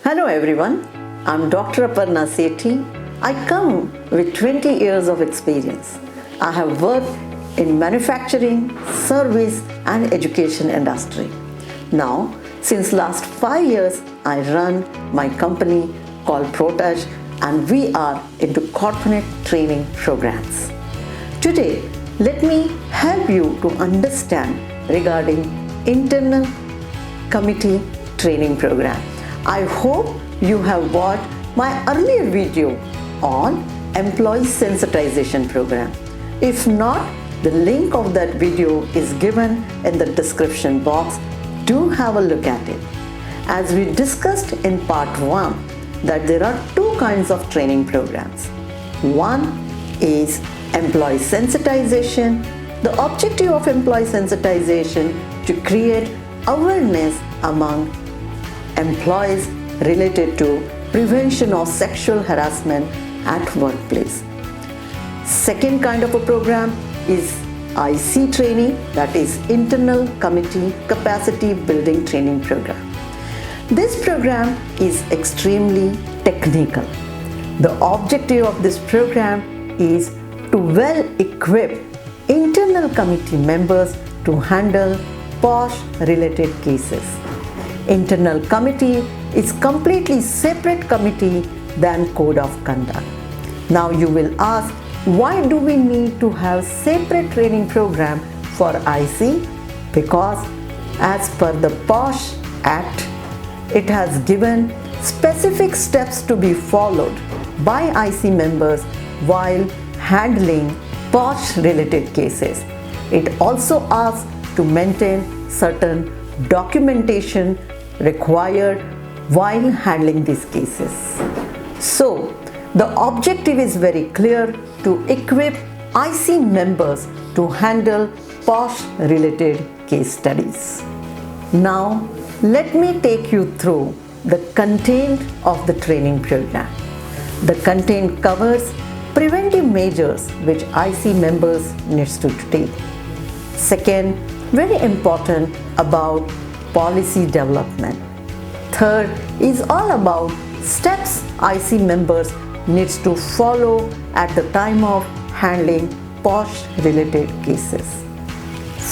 Hello everyone, I'm Dr. Aparna Sethi. I come with 20 years of experience. I have worked in manufacturing, service and education industry. Now, since last 5 years, I run my company called Protouch and we are into corporate training programs. Today, let me help you to understand regarding internal committee training program. I hope you have watched my earlier video on employee sensitization program. If not, the link of that video is given in the description box. Do have a look at it. As we discussed in part 1 that there are two kinds of training programs. One is employee sensitization. The objective of employee sensitization to create awareness among employees related to prevention of sexual harassment at workplace. Second kind of a program is IC training, that is internal committee capacity building training program. This program is extremely technical. The objective of this program is to well equip internal committee members to handle POSH related cases. Internal committee is completely separate committee than code of conduct. Now you will ask, why do we need to have separate training program for IC? Because as per the POSH Act, it has given specific steps to be followed by IC members while handling POSH related cases. It also asks to maintain certain documentation required while handling these cases. So, the objective is very clear to equip IC members to handle POSH related case studies. Now, let me take you through the content of the training program. The content covers preventive measures which IC members needs to take. Second, very important, about policy development. Third is all about steps IC members needs to follow at the time of handling POSH related cases.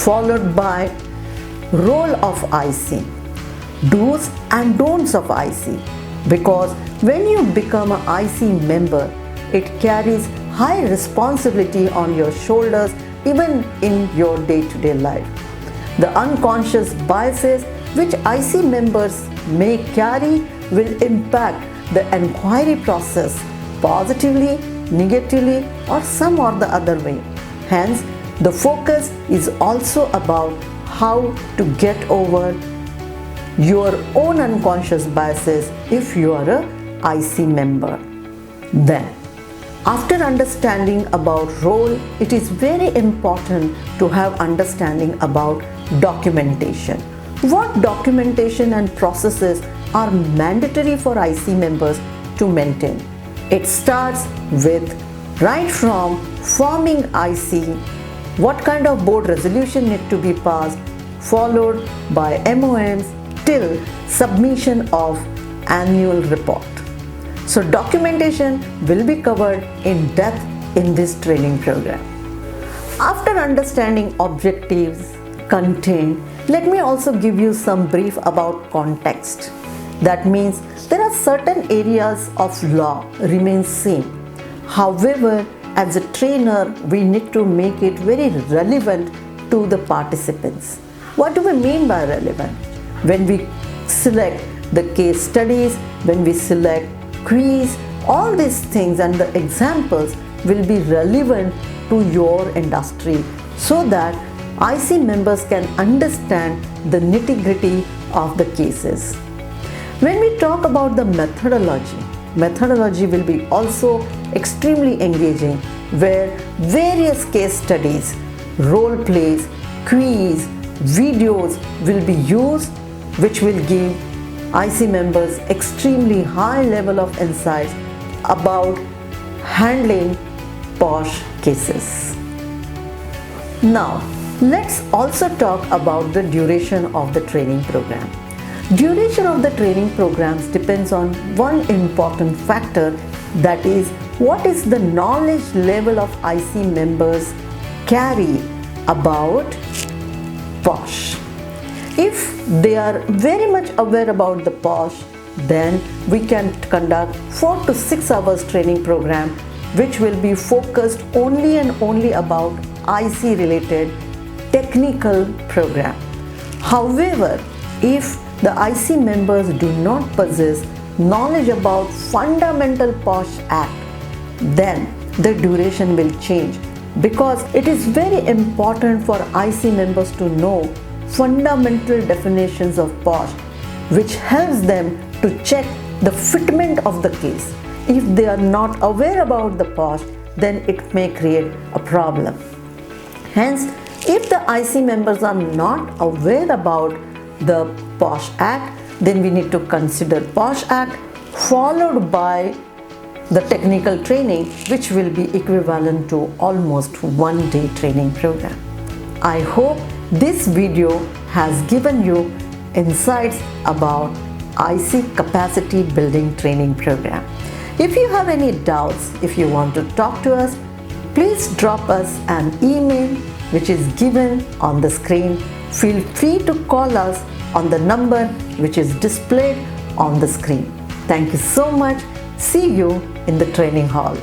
Followed by role of IC, do's and don'ts of IC, because when you become an IC member, it carries high responsibility on your shoulders even in your day-to-day life. The unconscious biases which IC members may carry will impact the inquiry process positively, negatively or some or the other way. Hence, the focus is also about how to get over your own unconscious biases if you are a IC member. Then, after understanding about role, it is very important to have understanding about documentation. What documentation and processes are mandatory for IC members to maintain? It starts with right from forming IC, what kind of board resolution need to be passed, followed by MOMs till submission of annual report. So documentation will be covered in depth in this training program. After understanding objectives, content, let me also give you some brief about context. That means there are certain areas of law remain same. However, as a trainer, we need to make it very relevant to the participants. What do we mean by relevant? When we select the case studies, when we select quiz, all these things and the examples will be relevant to your industry so that IC members can understand the nitty-gritty of the cases. When we talk about the methodology will be also extremely engaging, where various case studies, role plays, quiz, videos will be used, which will give IC members extremely high level of insights about handling POSH cases. Now, let's also talk about the duration of the training program. Duration of the training programs depends on one important factor, that is, what is the knowledge level of IC members carry about POSH. If they are very much aware about the POSH, then we can conduct 4 to 6 hours training program which will be focused only and only about IC related technical program. However, if the IC members do not possess knowledge about fundamental POSH Act, then the duration will change, because it is very important for IC members to know fundamental definitions of POSH, which helps them to check the fitment of the case. If they are not aware about the POSH, then it may create a problem. Hence, if the IC members are not aware about the POSH Act, then we need to consider POSH Act followed by the technical training, which will be equivalent to almost 1 day training program. I hope this video has given you insights about IC capacity building training program. If you have any doubts, if you want to talk to us, please drop us an email which is given on the screen. Feel free to call us on the number which is displayed on the screen. Thank you so much. See you in the training hall.